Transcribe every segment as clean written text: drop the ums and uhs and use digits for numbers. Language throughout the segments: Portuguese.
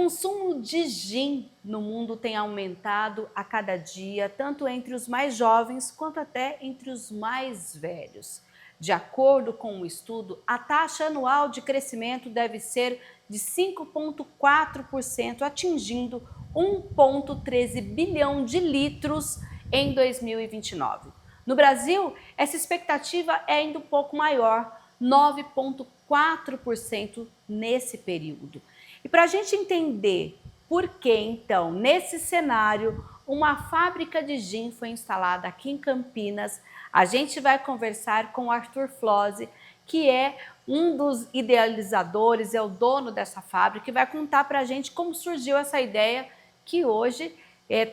consumo de gin no mundo tem aumentado a cada dia, tanto entre os mais jovens quanto até entre os mais velhos. De acordo com um estudo, a taxa anual de crescimento deve ser de 5,4%, atingindo 1,13 bilhão de litros em 2029. No Brasil, essa expectativa é ainda um pouco maior, 9,4% nesse período. E para a gente entender por que, então, nesse cenário, uma fábrica de gin foi instalada aqui em Campinas, a gente vai conversar com o Arthur Flose, que é um dos idealizadores, é o dono dessa fábrica, e vai contar para a gente como surgiu essa ideia, que hoje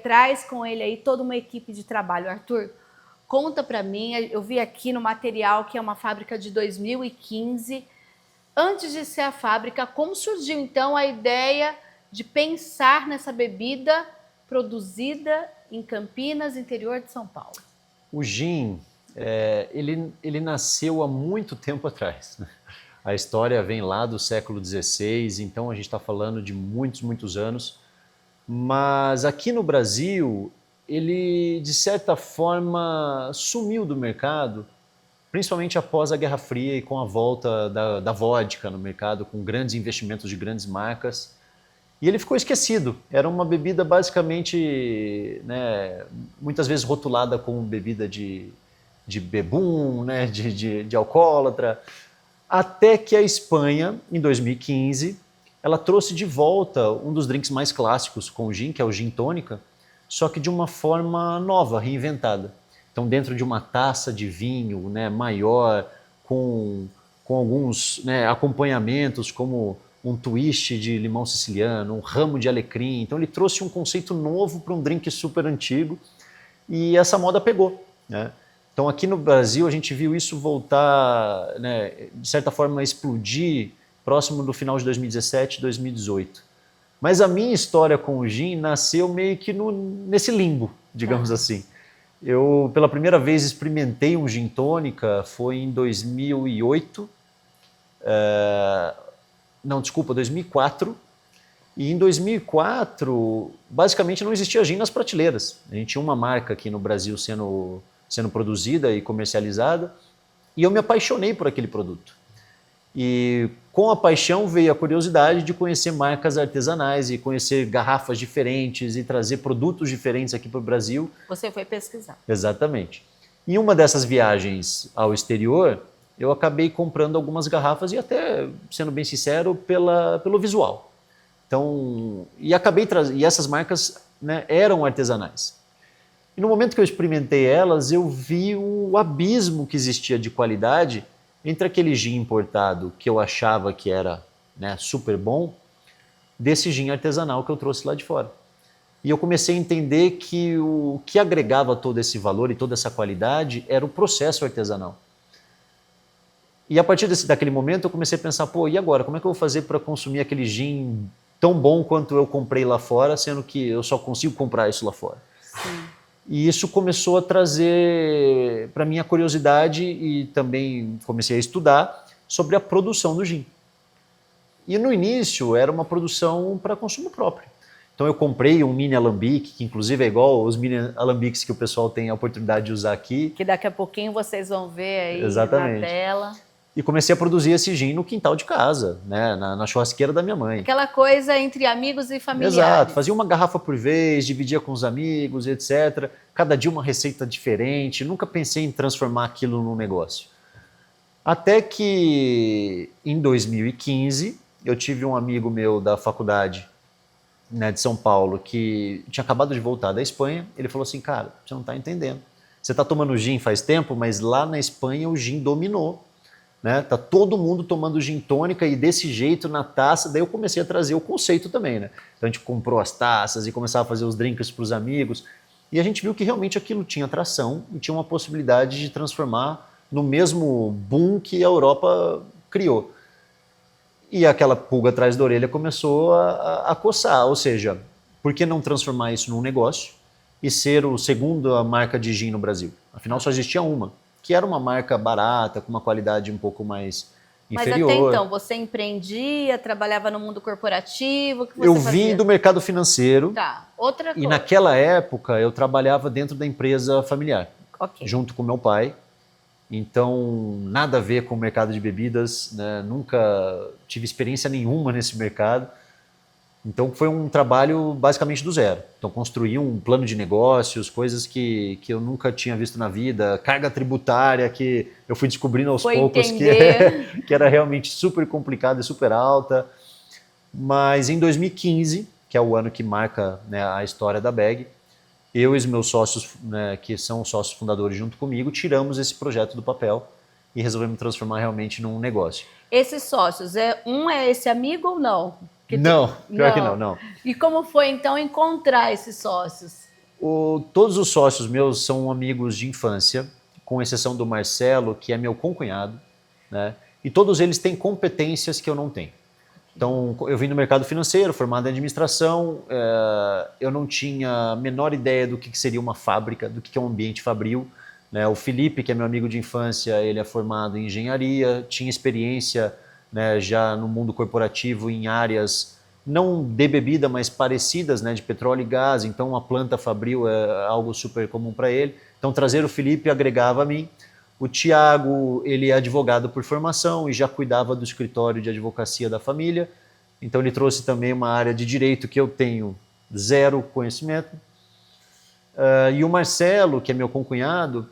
traz com ele aí toda uma equipe de trabalho. Arthur, conta para mim, eu vi aqui no material que é uma fábrica de 2015. Antes de ser a fábrica, como surgiu então a ideia de pensar nessa bebida produzida em Campinas, interior de São Paulo? O gin, ele nasceu há muito tempo atrás, né? A história vem lá do século XVI, então a gente está falando de muitos anos. Mas aqui no Brasil, ele de certa forma sumiu do mercado, principalmente após a Guerra Fria e com a volta da vodka no mercado, com grandes investimentos de grandes marcas. E ele ficou esquecido. Era uma bebida basicamente, né, muitas vezes rotulada como bebida de bebum, né, de alcoólatra. Até que a Espanha, em 2015, ela trouxe de volta um dos drinks mais clássicos com o gin, que é o gin tônica, só que de uma forma nova, reinventada. Então, dentro de uma taça de vinho, né, maior, com alguns, né, acompanhamentos, como um twist de limão siciliano, um ramo de alecrim. Então, ele trouxe um conceito novo para um drink super antigo e essa moda pegou, né? Então, aqui no Brasil, a gente viu isso voltar, né, de certa forma, a explodir próximo do final de 2017, 2018. Mas a minha história com o gin nasceu meio que nesse limbo, digamos assim. Eu, pela primeira vez, experimentei um gin tônica, foi em 2008, 2004. E em 2004, basicamente não existia gin nas prateleiras. A gente tinha uma marca aqui no Brasil sendo produzida e comercializada, e eu me apaixonei por aquele produto. E com a paixão veio a curiosidade de conhecer marcas artesanais e conhecer garrafas diferentes e trazer produtos diferentes aqui para o Brasil. Você foi pesquisar. Exatamente. Em uma dessas viagens ao exterior, eu acabei comprando algumas garrafas e até, sendo bem sincero, pelo visual. Então, e essas marcas, né, eram artesanais. E no momento que eu experimentei elas, eu vi o abismo que existia de qualidade entre aquele gin importado que eu achava que era, né, super bom, desse gin artesanal que eu trouxe lá de fora. E eu comecei a entender que o que agregava todo esse valor e toda essa qualidade era o processo artesanal. E a partir daquele momento eu comecei a pensar, pô, e agora? Como é que eu vou fazer para consumir aquele gin tão bom quanto eu comprei lá fora, sendo que eu só consigo comprar isso lá fora? Sim. E isso começou a trazer para mim a curiosidade e também comecei a estudar sobre a produção do gin. E no início era uma produção para consumo próprio. Então eu comprei um mini alambique, que inclusive é igual os mini alambiques que o pessoal tem a oportunidade de usar aqui. Que daqui a pouquinho vocês vão ver aí Exatamente. na tela. E comecei a produzir esse gin no quintal de casa, né, na churrasqueira da minha mãe. Aquela coisa entre amigos e familiares. Exato, fazia uma garrafa por vez, dividia com os amigos, etc. Cada dia uma receita diferente, nunca pensei em transformar aquilo num negócio. Até que em 2015, eu tive um amigo meu da faculdade, né, de São Paulo, que tinha acabado de voltar da Espanha. Ele falou assim, cara, você não está entendendo. Você está tomando gin faz tempo, mas lá na Espanha o gin dominou. Né? Tá todo mundo tomando gin tônica e desse jeito na taça. Daí eu comecei a trazer o conceito também, né? Então a gente comprou as taças e começava a fazer os drinks para os amigos. E a gente viu que realmente aquilo tinha atração e tinha uma possibilidade de transformar no mesmo boom que a Europa criou. E aquela pulga atrás da orelha começou a coçar. Ou seja, por que não transformar isso num negócio e ser o segundo a marca de gin no Brasil? Afinal, só existia uma, que era uma marca barata, com uma qualidade um pouco mais Mas inferior. até então, você empreendia, trabalhava no mundo corporativo? O que você Eu fazia? vim do mercado financeiro. Tá, outra E coisa. naquela época eu trabalhava dentro da empresa familiar, Ok. junto com meu pai. Então, nada a ver com o mercado de bebidas, né? Nunca tive experiência nenhuma nesse mercado. Então, foi um trabalho basicamente do zero. Então, construí um plano de negócios, coisas que eu nunca tinha visto na vida, carga tributária que eu fui descobrindo aos Foi poucos entender. que era realmente super complicada e super alta. Mas em 2015, que é o ano que marca, né, a história da Bag, eu e os meus sócios, né, que são sócios fundadores junto comigo, tiramos esse projeto do papel e resolvemos transformar realmente num negócio. Esses sócios, um é esse amigo ou não? Não, pior que não. E como foi então encontrar esses sócios? Todos os sócios meus são amigos de infância, com exceção do Marcelo, que é meu concunhado, né? E todos eles têm competências que eu não tenho. Então, eu vim do mercado financeiro, formado em administração, eu não tinha a menor ideia do que seria uma fábrica, do que é um ambiente fabril, né? O Felipe, que é meu amigo de infância, ele é formado em engenharia, tinha experiência, né, já no mundo corporativo em áreas não de bebida, mas parecidas, né, de petróleo e gás, então uma planta fabril é algo super comum para ele. Então, trazer o Felipe agregava a mim. O Tiago, ele é advogado por formação e já cuidava do escritório de advocacia da família. Então ele trouxe também uma área de direito que eu tenho zero conhecimento. E o Marcelo, que é meu concunhado,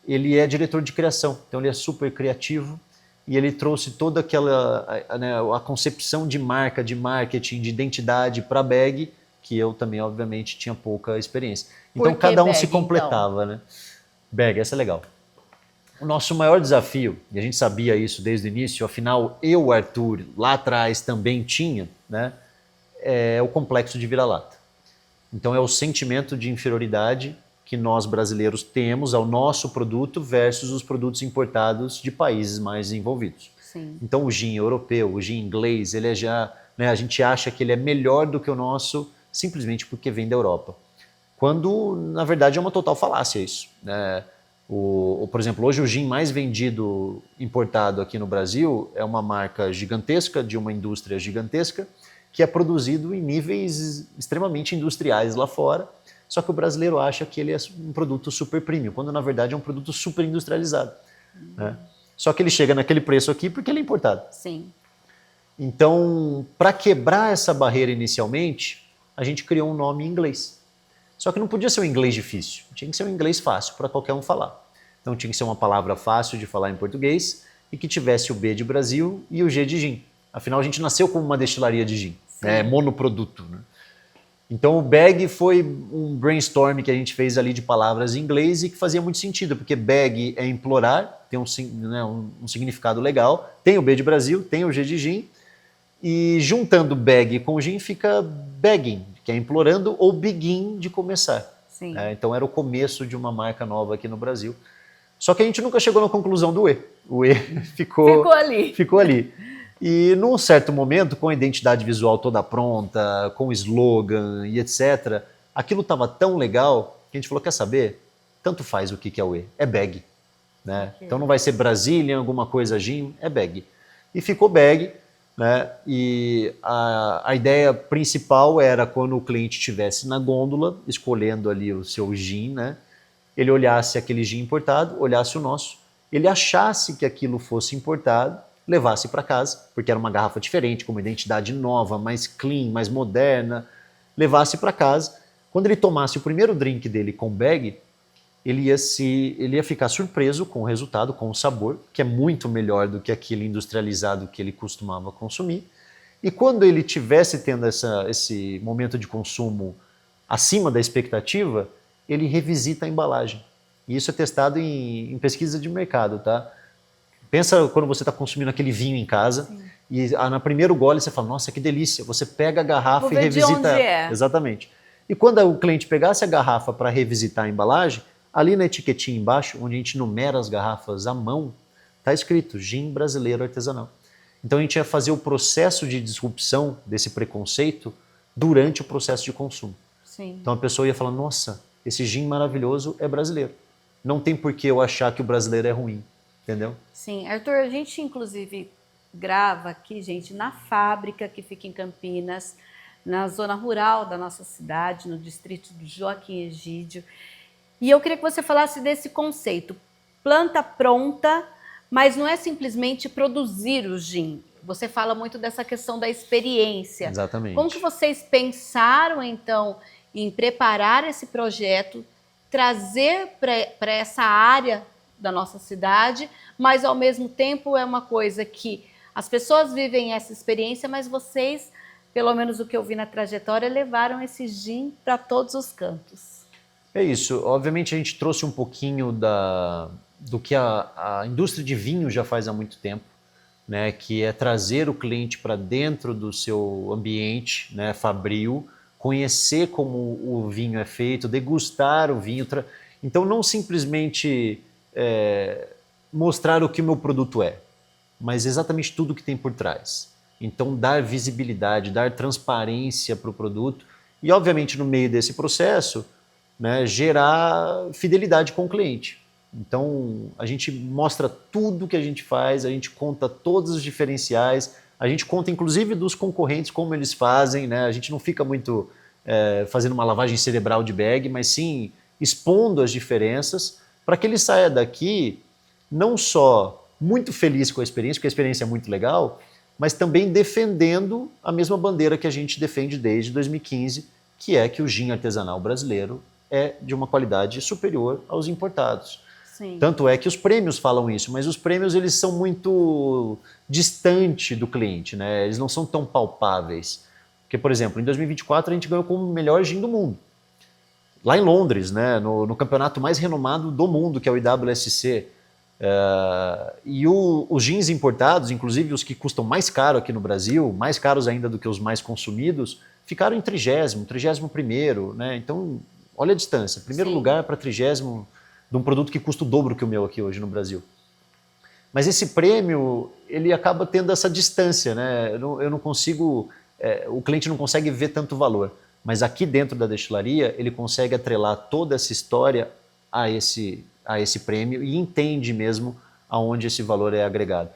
ele é diretor de criação. Então ele é super criativo e ele trouxe toda aquela a concepção de marca, de marketing, de identidade para a Bag, que eu também, obviamente, tinha pouca experiência. Então cada um se completava, então? Né? Bag, essa é legal. O nosso maior desafio, e a gente sabia isso desde o início, afinal eu, Arthur, lá atrás também tinha, né, é o complexo de vira-lata. Então é o sentimento de inferioridade que nós brasileiros temos ao nosso produto versus os produtos importados de países mais desenvolvidos. Sim. Então o gin europeu, o gin inglês, ele é já, né, a gente acha que ele é melhor do que o nosso simplesmente porque vem da Europa. Quando, na verdade, é uma total falácia isso, né? Por exemplo, hoje o gin mais vendido importado aqui no Brasil é uma marca gigantesca, de uma indústria gigantesca, que é produzido em níveis extremamente industriais lá fora, só que o brasileiro acha que ele é um produto super premium, quando na verdade é um produto super industrializado. Né? Só que ele chega naquele preço aqui porque ele é importado. Sim. Então, para quebrar essa barreira inicialmente, a gente criou um nome em inglês. Só que não podia ser um inglês difícil, tinha que ser um inglês fácil para qualquer um falar. Então tinha que ser uma palavra fácil de falar em português e que tivesse o B de Brasil e o G de gin. Afinal, a gente nasceu como uma destilaria de gin, né? Monoproduto. Né? Então o bag foi um brainstorm que a gente fez ali de palavras em inglês e que fazia muito sentido, porque bag é implorar, tem um significado legal, tem o B de Brasil, tem o G de gin, e juntando bag com gin fica begging, que é implorando, ou begin, de começar. Sim. Então era o começo de uma marca nova aqui no Brasil. Só que a gente nunca chegou na conclusão do E. O E ficou ali. E num certo momento, com a identidade visual toda pronta, com o slogan e etc., aquilo estava tão legal que a gente falou, quer saber? Tanto faz o que é o E. É bag. Né? Okay. Então não vai ser Brazilian, alguma coisa gin, é bag. E ficou bag. Né? E a ideia principal era quando o cliente estivesse na gôndola, escolhendo ali o seu gin, né? Ele olhasse aquele gin importado, olhasse o nosso, ele achasse que aquilo fosse importado, levasse para casa, porque era uma garrafa diferente, com uma identidade nova, mais clean, mais moderna, levasse para casa. Quando ele tomasse o primeiro drink dele com bag, ele ia ficar surpreso com o resultado, com o sabor, que é muito melhor do que aquele industrializado que ele costumava consumir. E quando ele tivesse tendo esse momento de consumo acima da expectativa, ele revisita a embalagem. E isso é testado em pesquisa de mercado, tá? Pensa quando você está consumindo aquele vinho em casa. Sim. E na primeiro gole você fala, nossa, que delícia. Você pega a garrafa e revisita. De onde é. Exatamente. E quando o cliente pegasse a garrafa para revisitar a embalagem, ali na etiquetinha embaixo, onde a gente numera as garrafas à mão, está escrito gin brasileiro artesanal. Então a gente ia fazer o processo de disrupção desse preconceito durante o processo de consumo. Sim. Então a pessoa ia falar, nossa, esse gin maravilhoso é brasileiro. Não tem por que eu achar que o brasileiro é ruim, entendeu? Sim, Arthur, a gente inclusive grava aqui, gente, na fábrica que fica em Campinas, na zona rural da nossa cidade, no distrito do Joaquim Egídio. E eu queria que você falasse desse conceito, planta pronta, mas não é simplesmente produzir o gin. Você fala muito dessa questão da experiência. Exatamente. Como que vocês pensaram, então, em preparar esse projeto, trazer para essa área da nossa cidade, mas ao mesmo tempo é uma coisa que as pessoas vivem essa experiência, mas vocês, pelo menos o que eu vi na trajetória, levaram esse gin para todos os cantos. É isso. Obviamente a gente trouxe um pouquinho do que a indústria de vinho já faz há muito tempo, né, que é trazer o cliente para dentro do seu ambiente, né, fabril, conhecer como o vinho é feito, degustar o vinho. Então não simplesmente mostrar o que o meu produto é, mas exatamente tudo que tem por trás. Então dar visibilidade, dar transparência para o produto e obviamente no meio desse processo, né, gerar fidelidade com o cliente. Então a gente mostra tudo que a gente faz, a gente conta todos os diferenciais, a gente conta inclusive dos concorrentes como eles fazem, né? A gente não fica muito fazendo uma lavagem cerebral de bag, mas sim expondo as diferenças para que ele saia daqui não só muito feliz com a experiência, porque a experiência é muito legal, mas também defendendo a mesma bandeira que a gente defende desde 2015, que é que o gin artesanal brasileiro é de uma qualidade superior aos importados. Sim. Tanto é que os prêmios falam isso, mas os prêmios eles são muito distantes do cliente, né? Eles não são tão palpáveis. Porque, por exemplo, em 2024 a gente ganhou como o melhor gin do mundo. Lá em Londres, né? No campeonato mais renomado do mundo, que é o IWSC. E os gins importados, inclusive os que custam mais caro aqui no Brasil, mais caros ainda do que os mais consumidos, ficaram em 30º, 31º, né? Então, olha a distância. Primeiro Sim. lugar para 30º de um produto que custa o dobro que o meu aqui hoje no Brasil. Mas esse prêmio, ele acaba tendo essa distância, né? Eu não consigo, o cliente não consegue ver tanto valor. Mas aqui dentro da destilaria, ele consegue atrelar toda essa história a esse prêmio e entende mesmo aonde esse valor é agregado.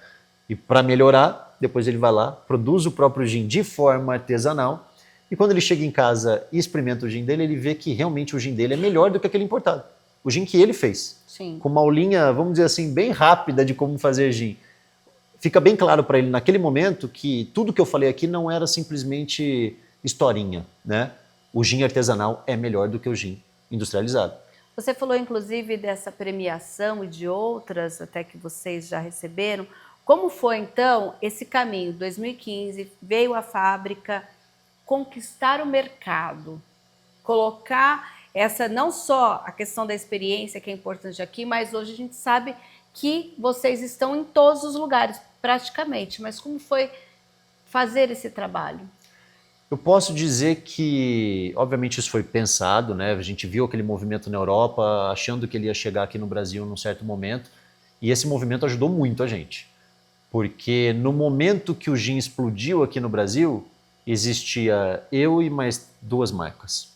E para melhorar, depois ele vai lá, produz o próprio gin de forma artesanal e quando ele chega em casa e experimenta o gin dele, ele vê que realmente o gin dele é melhor do que aquele importado. O gin que ele fez. Sim. Com uma aulinha, vamos dizer assim, bem rápida de como fazer gin. Fica bem claro para ele naquele momento que tudo que eu falei aqui não era simplesmente historinha, né? O gin artesanal é melhor do que o gin industrializado. Você falou, inclusive, dessa premiação e de outras até que vocês já receberam. Como foi, então, esse caminho? 2015, veio a fábrica, conquistar o mercado, colocar essa, não só a questão da experiência, que é importante aqui, mas hoje a gente sabe que vocês estão em todos os lugares, praticamente. Mas como foi fazer esse trabalho? Eu posso dizer que, obviamente, isso foi pensado, né? A gente viu aquele movimento na Europa, achando que ele ia chegar aqui no Brasil num certo momento, e esse movimento ajudou muito a gente. Porque no momento que o gin explodiu aqui no Brasil, existia eu e mais 2 marcas.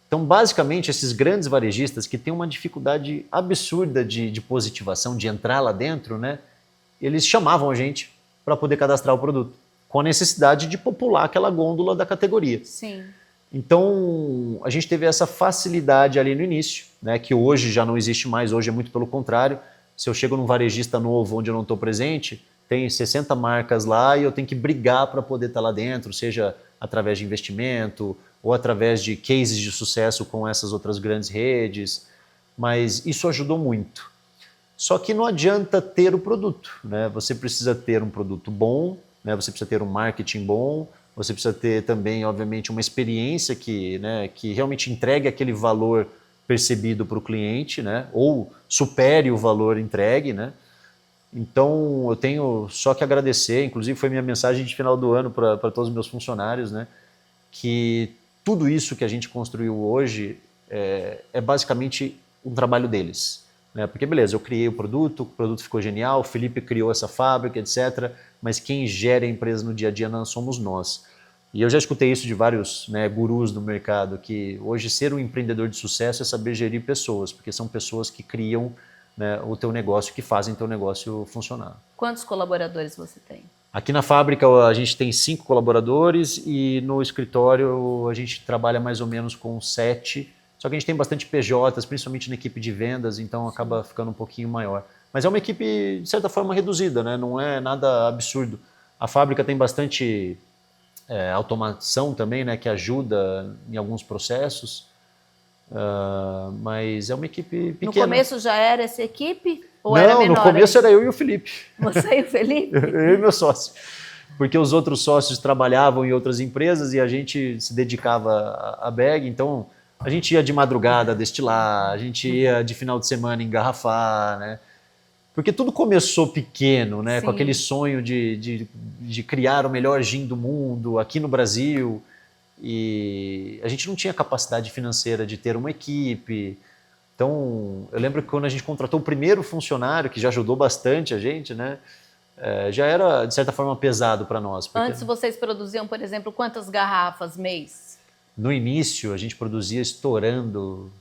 Então, basicamente, esses grandes varejistas que têm uma dificuldade absurda de positivação, de entrar lá dentro, né? Eles chamavam a gente para poder cadastrar o produto, com a necessidade de popular aquela gôndola da categoria. Sim. Então, a gente teve essa facilidade ali no início, né, que hoje já não existe mais, hoje é muito pelo contrário. Se eu chego num varejista novo onde eu não estou presente, tem 60 marcas lá e eu tenho que brigar para poder estar lá dentro, seja através de investimento ou através de cases de sucesso com essas outras grandes redes, mas isso ajudou muito. Só que não adianta ter o produto, né? Você precisa ter um produto bom, né? Você precisa ter um marketing bom, você precisa ter também, obviamente, uma experiência que, né, que realmente entregue aquele valor percebido para o cliente, né? Ou supere o valor entregue, né? Então, eu tenho só que agradecer, inclusive foi minha mensagem de final do ano para todos os meus funcionários, né? Que tudo isso que a gente construiu hoje é basicamente um trabalho deles. Né? Porque, beleza, eu criei o produto ficou genial, o Felipe criou essa fábrica, etc. Mas quem gera a empresa no dia a dia não somos nós. E eu já escutei isso de vários, né, gurus do mercado, que hoje ser um empreendedor de sucesso é saber gerir pessoas, porque são pessoas que criam, né, o teu negócio, que fazem teu negócio funcionar. Quantos colaboradores você tem? Aqui na fábrica a gente tem 5 colaboradores e no escritório a gente trabalha mais ou menos com 7. Só que a gente tem bastante PJs, principalmente na equipe de vendas, então acaba ficando um pouquinho maior. Mas é uma equipe, de certa forma, reduzida, né? Não é nada absurdo. A fábrica tem bastante automação também, né? Que ajuda em alguns processos. Mas é uma equipe pequena. No começo já era essa equipe? Ou era menor? Não, no começo era eu e o Felipe. Você e o Felipe? Eu e meu sócio. Porque os outros sócios trabalhavam em outras empresas e a gente se dedicava à bag, então a gente ia de madrugada destilar, a gente ia de final de semana engarrafar, né? Porque tudo começou pequeno, né? Sim. Com aquele sonho de criar o melhor gin do mundo aqui no Brasil. E a gente não tinha capacidade financeira de ter uma equipe. Então, eu lembro que quando a gente contratou o primeiro funcionário, que já ajudou bastante a gente, né? Já era, de certa forma, pesado para nós. Antes vocês produziam, por exemplo, quantas garrafas mês? No início, a gente produzia estourando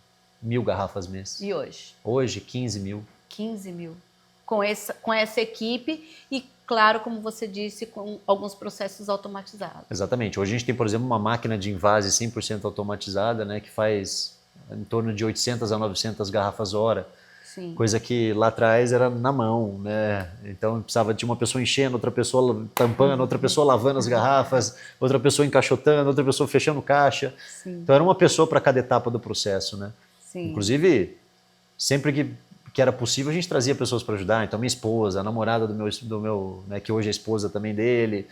1.000 garrafas mês. E hoje? Hoje, 15 mil. 15 mil. Com essa equipe e, claro, como você disse, com alguns processos automatizados. Exatamente. Hoje a gente tem, por exemplo, uma máquina de invase 100% automatizada, né, que faz em torno de 800 a 900 garrafas hora. Sim. Coisa que lá atrás era na mão, né? Então precisava de uma pessoa enchendo, outra pessoa tampando, outra pessoa lavando as garrafas, outra pessoa encaixotando, outra pessoa fechando caixa. Sim. Então era uma pessoa para cada etapa do processo, né? Sim. Inclusive, sempre que era possível, a gente trazia pessoas para ajudar. Então minha esposa, a namorada do meu né, que hoje é esposa também dele,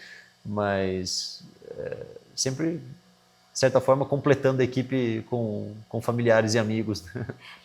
mas sempre, de certa forma, completando a equipe com familiares e amigos.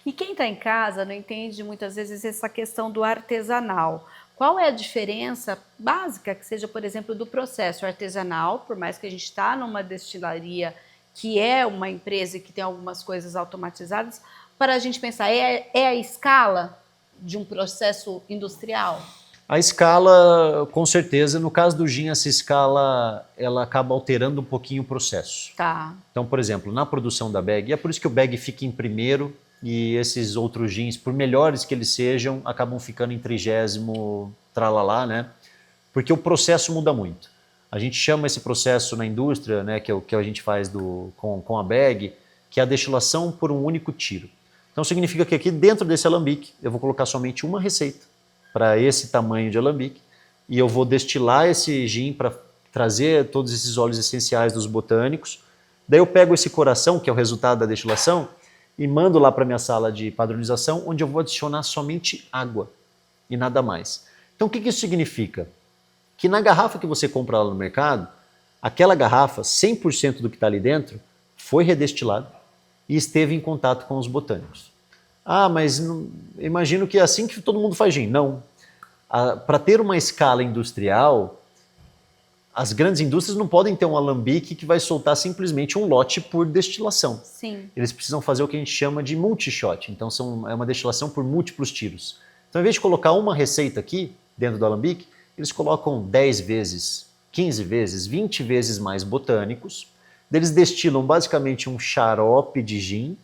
E quem está em casa não entende muitas vezes essa questão do artesanal. Qual é a diferença básica que seja, por exemplo, do processo artesanal, por mais que a gente está numa destilaria que é uma empresa que tem algumas coisas automatizadas, para a gente pensar, é a escala de um processo industrial? A escala, com certeza, no caso do gin, essa escala ela acaba alterando um pouquinho o processo. Tá. Então, por exemplo, na produção da bag, e é por isso que o bag fica em primeiro e esses outros gins, por melhores que eles sejam, acabam ficando em 30º, tralalá, né? Porque o processo muda muito. A gente chama esse processo na indústria, né, que é o que a gente faz com a bag, que é a destilação por um único tiro. Então significa que aqui dentro desse alambique eu vou colocar somente uma receita para esse tamanho de alambique e eu vou destilar esse gin para trazer todos esses óleos essenciais dos botânicos. Daí eu pego esse coração, que é o resultado da destilação, e mando lá para minha sala de padronização, onde eu vou adicionar somente água e nada mais. Então o que isso significa? Que na garrafa que você compra lá no mercado, aquela garrafa, 100% do que está ali dentro, foi redestilado e esteve em contato com os botânicos. Ah, mas imagino que é assim que todo mundo faz gin. Não. Para ter uma escala industrial, as grandes indústrias não podem ter um alambique que vai soltar simplesmente um lote por destilação. Sim. Eles precisam fazer o que a gente chama de multi-shot. Então é uma destilação por múltiplos tiros. Então, em vez de colocar uma receita aqui, dentro do alambique, eles colocam 10 vezes, 15 vezes, 20 vezes mais botânicos. Eles destilam basicamente um xarope de gin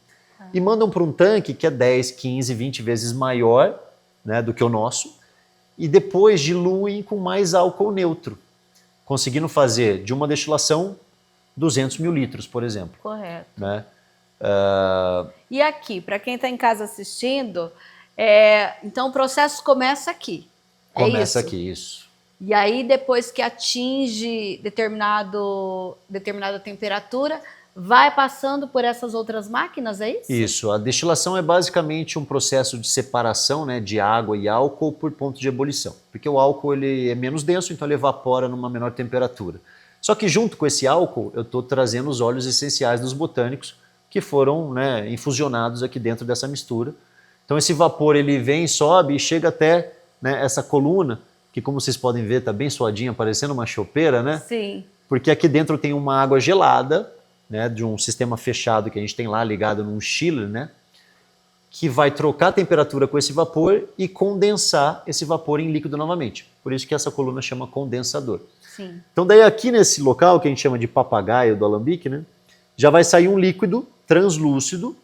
e mandam para um tanque que é 10, 15, 20 vezes maior, né, do que o nosso, e depois diluem com mais álcool neutro, conseguindo fazer de uma destilação 200 mil litros, por exemplo. Correto. Né? E aqui, para quem está em casa assistindo, então o processo começa aqui. Começa aqui, isso. E aí, depois que atinge determinada temperatura, vai passando por essas outras máquinas, é isso? Isso. A destilação é basicamente um processo de separação, né, de água e álcool por ponto de ebulição. Porque o álcool ele é menos denso, então ele evapora numa menor temperatura. Só que junto com esse álcool, eu estou trazendo os óleos essenciais dos botânicos que foram, né, infusionados aqui dentro dessa mistura. Então esse vapor ele vem, sobe e chega até, né, essa coluna, que como vocês podem ver está bem suadinha, parecendo uma chopeira, né? Sim. Porque aqui dentro tem uma água gelada, né, de um sistema fechado que a gente tem lá ligado num chiller, né, que vai trocar a temperatura com esse vapor e condensar esse vapor em líquido novamente. Por isso que essa coluna chama condensador. Sim. Então daí aqui nesse local, que a gente chama de papagaio do alambique, né, já vai sair um líquido translúcido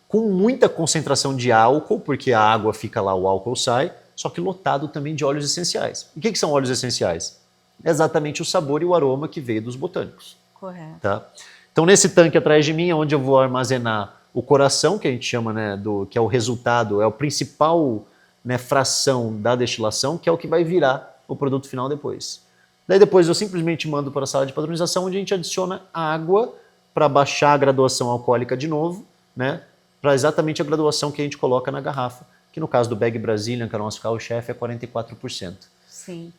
com muita concentração de álcool, porque a água fica lá, o álcool sai, só que lotado também de óleos essenciais. E o que são óleos essenciais? exatamente o sabor e o aroma que veio dos botânicos. Correto. Tá? Então, nesse tanque atrás de mim é onde eu vou armazenar o coração, que a gente chama, né, que é o resultado, é o principal, né, fração da destilação, que é o que vai virar o produto final depois. Daí depois eu simplesmente mando para a sala de padronização, onde a gente adiciona água para baixar a graduação alcoólica de novo, né, para exatamente a graduação que a gente coloca na garrafa, que no caso do Bag Brazilian, que é o nosso carro-chefe, é 44%. Sim.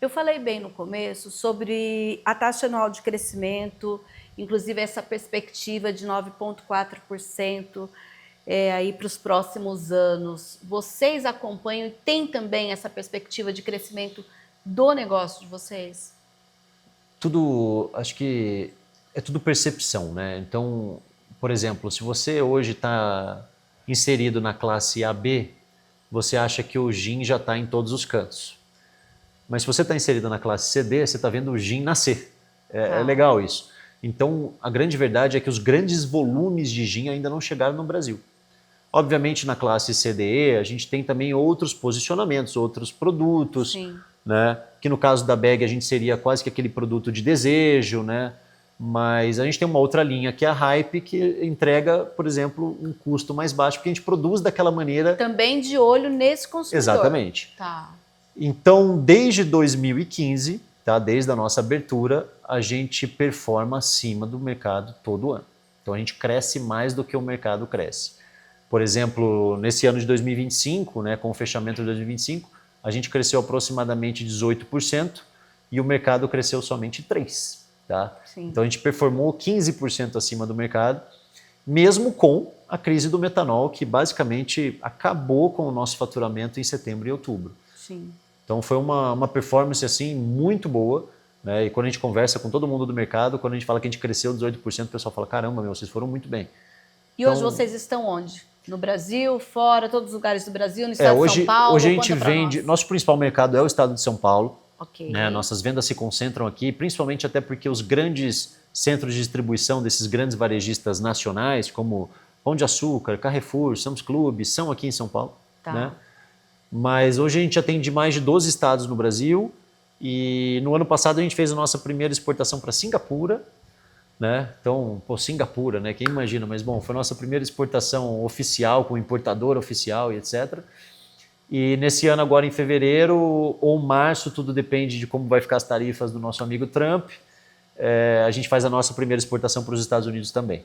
Eu falei bem no começo sobre a taxa anual de crescimento, inclusive essa perspectiva de 9,4% aí para os próximos anos. Vocês acompanham e têm também essa perspectiva de crescimento do negócio de vocês? Tudo, acho que é tudo percepção, né? Então, por exemplo, se você hoje está inserido na classe AB, você acha que o gin já está em todos os cantos. Mas se você está inserido na classe CD, você está vendo o gin nascer. É legal isso. Então, a grande verdade é que os grandes volumes de gin ainda não chegaram no Brasil. Obviamente, na classe CDE, a gente tem também outros posicionamentos, outros produtos, Sim. né? Que no caso da Bag a gente seria quase que aquele produto de desejo, né? Mas a gente tem uma outra linha que é a Hype, que entrega, por exemplo, um custo mais baixo, porque a gente produz daquela maneira... Também de olho nesse consumidor. Exatamente. Tá. Então, desde 2015, tá? Desde a nossa abertura, a gente performa acima do mercado todo ano. Então, a gente cresce mais do que o mercado cresce. Por exemplo, nesse ano de 2025, né, com o fechamento de 2025, a gente cresceu aproximadamente 18% e o mercado cresceu somente 3%. Tá? Então, a gente performou 15% acima do mercado, mesmo com a crise do metanol, que basicamente acabou com o nosso faturamento em setembro e outubro. Sim. Então, foi uma performance assim, muito boa. Né? E quando a gente conversa com todo mundo do mercado, quando a gente fala que a gente cresceu 18%, o pessoal fala, caramba, meu, vocês foram muito bem. E hoje vocês estão onde? No Brasil, fora, todos os lugares do Brasil, no estado de São Paulo? Hoje a gente vende... Nosso principal mercado é o estado de São Paulo. Okay. Né? Nossas vendas se concentram aqui, principalmente até porque os grandes centros de distribuição desses grandes varejistas nacionais, como Pão de Açúcar, Carrefour, Sam's Club, são aqui em São Paulo. Tá. Né? Mas hoje a gente atende mais de 12 estados no Brasil e no ano passado a gente fez a nossa primeira exportação para Singapura. Né? Então, pô, Singapura, né? Quem imagina, mas bom, foi a nossa primeira exportação oficial, com importador oficial e etc. E nesse ano agora em fevereiro ou março, tudo depende de como vai ficar as tarifas do nosso amigo Trump, a gente faz a nossa primeira exportação para os Estados Unidos também.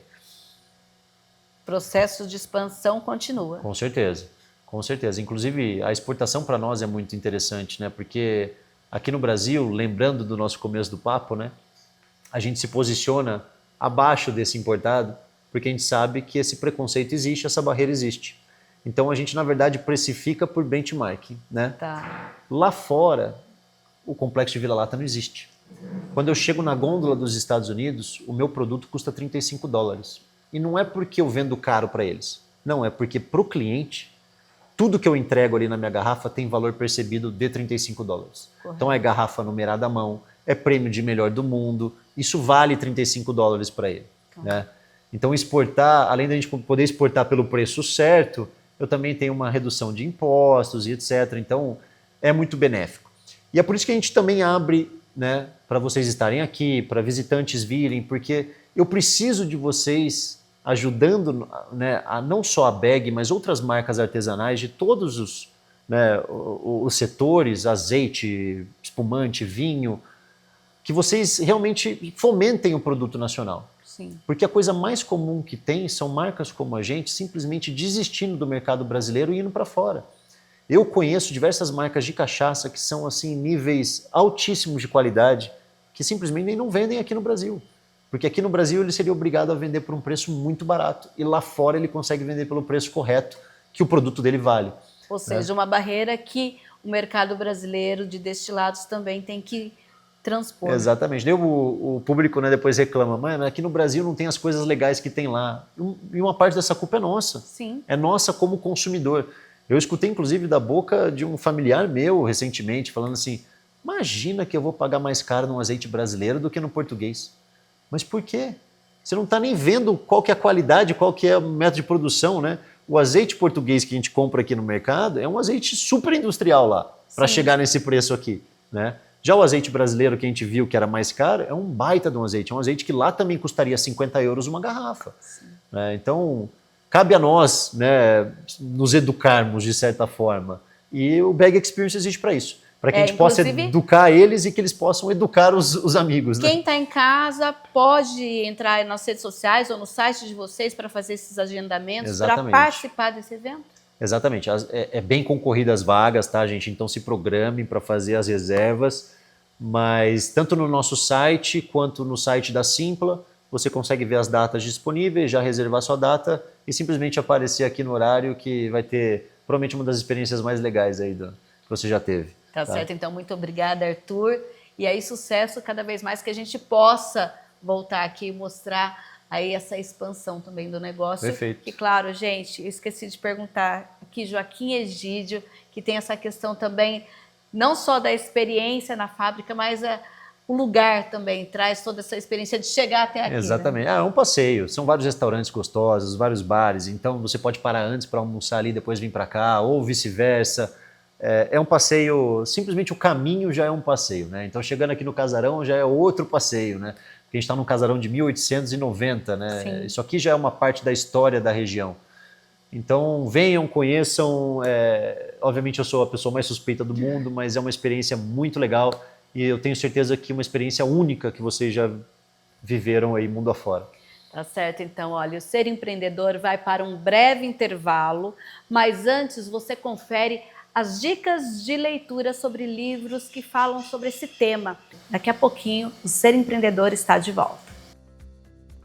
O processo de expansão continua. Com certeza, com certeza. Inclusive a exportação para nós é muito interessante, né? Porque aqui no Brasil, lembrando do nosso começo do papo, né? A gente se posiciona abaixo desse importado, porque a gente sabe que esse preconceito existe, essa barreira existe. Então a gente, na verdade, precifica por benchmark. Né? Tá. Lá fora, o complexo de vira-lata não existe. Quando eu chego na gôndola dos Estados Unidos, o meu produto custa $35. E não é porque eu vendo caro para eles. Não, é porque para o cliente, tudo que eu entrego ali na minha garrafa tem valor percebido de $35. Correto. Então é garrafa numerada à mão, é prêmio de melhor do mundo, isso vale $35 para ele. Tá. Né? Então exportar, além da gente poder exportar pelo preço certo, eu também tenho uma redução de impostos e etc. Então é muito benéfico. E é por isso que a gente também abre, né, para vocês estarem aqui, para visitantes virem, porque eu preciso de vocês ajudando, né, a não só a Bag, mas outras marcas artesanais de todos os setores, azeite, espumante, vinho, que vocês realmente fomentem o produto nacional. Sim. Porque a coisa mais comum que tem são marcas como a gente simplesmente desistindo do mercado brasileiro e indo para fora. Eu conheço diversas marcas de cachaça que são assim níveis altíssimos de qualidade que simplesmente não vendem aqui no Brasil. Porque aqui no Brasil ele seria obrigado a vender por um preço muito barato e lá fora ele consegue vender pelo preço correto que o produto dele vale. Ou seja, uma barreira que o mercado brasileiro de destilados também tem que transpor. Exatamente. O público, né, depois reclama, mas aqui no Brasil não tem as coisas legais que tem lá. E uma parte dessa culpa é nossa. Sim. É nossa como consumidor. Eu escutei, inclusive, da boca de um familiar meu recentemente, falando assim, imagina que eu vou pagar mais caro num azeite brasileiro do que no português. Mas por quê? Você não está nem vendo qual que é a qualidade, qual que é o método de produção, né? O azeite português que a gente compra aqui no mercado é um azeite super industrial lá, para chegar nesse preço aqui, né? Já o azeite brasileiro que a gente viu que era mais caro, é um baita de um azeite. É um azeite que lá também custaria 50 euros uma garrafa. Então, cabe a nós, né, nos educarmos de certa forma. E o Bag Experience existe para isso. Para que a gente possa educar eles e que eles possam educar os amigos. Quem está em casa pode entrar nas redes sociais ou no site de vocês para fazer esses agendamentos, para participar desse evento? Exatamente. É bem concorrida as vagas, tá, gente? Então se programem para fazer as reservas. Mas tanto no nosso site quanto no site da Simpla, você consegue ver as datas disponíveis, já reservar sua data e simplesmente aparecer aqui no horário que vai ter provavelmente uma das experiências mais legais aí que você já teve. Tá certo, então muito obrigada, Arthur. E aí sucesso cada vez mais que a gente possa voltar aqui e mostrar aí essa expansão também do negócio. Perfeito. E claro, gente, eu esqueci de perguntar aqui, Joaquim Egídio, que tem essa questão também, não só da experiência na fábrica, mas o lugar também traz toda essa experiência de chegar até aqui. Exatamente. Né? É um passeio, são vários restaurantes gostosos, vários bares, então você pode parar antes para almoçar ali, depois vir para cá, ou vice-versa. É um passeio, simplesmente o caminho já é um passeio, né? Então chegando aqui no casarão já é outro passeio, né? Porque a gente está num casarão de 1890, né? Sim. Isso aqui já é uma parte da história da região. Então venham, conheçam, obviamente eu sou a pessoa mais suspeita do mundo, mas é uma experiência muito legal e eu tenho certeza que é uma experiência única que vocês já viveram aí mundo afora. Tá certo, então, olha, o Ser Empreendedor vai para um breve intervalo, mas antes você confere as dicas de leitura sobre livros que falam sobre esse tema. Daqui a pouquinho, o Ser Empreendedor está de volta.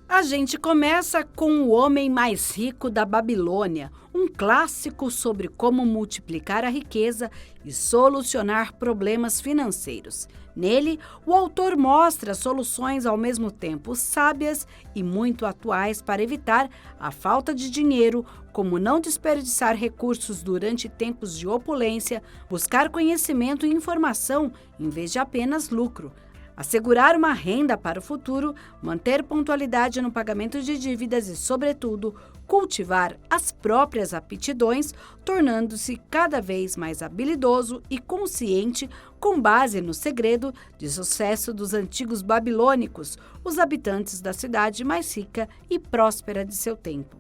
A gente começa com O Homem Mais Rico da Babilônia, um clássico sobre como multiplicar a riqueza e solucionar problemas financeiros. Nele, o autor mostra soluções ao mesmo tempo sábias e muito atuais para evitar a falta de dinheiro, como não desperdiçar recursos durante tempos de opulência, buscar conhecimento e informação em vez de apenas lucro, assegurar uma renda para o futuro, manter pontualidade no pagamento de dívidas e, sobretudo, cultivar as próprias aptidões, tornando-se cada vez mais habilidoso e consciente com base no segredo de sucesso dos antigos babilônicos, os habitantes da cidade mais rica e próspera de seu tempo.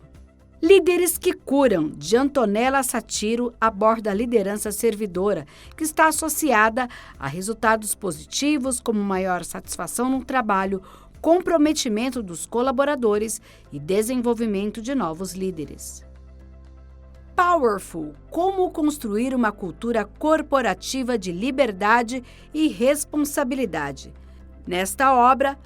Líderes que Curam, de Antonella Satiro, aborda a liderança servidora, que está associada a resultados positivos como maior satisfação no trabalho, comprometimento dos colaboradores e desenvolvimento de novos líderes. Powerful, como construir uma cultura corporativa de liberdade e responsabilidade. Nesta obra,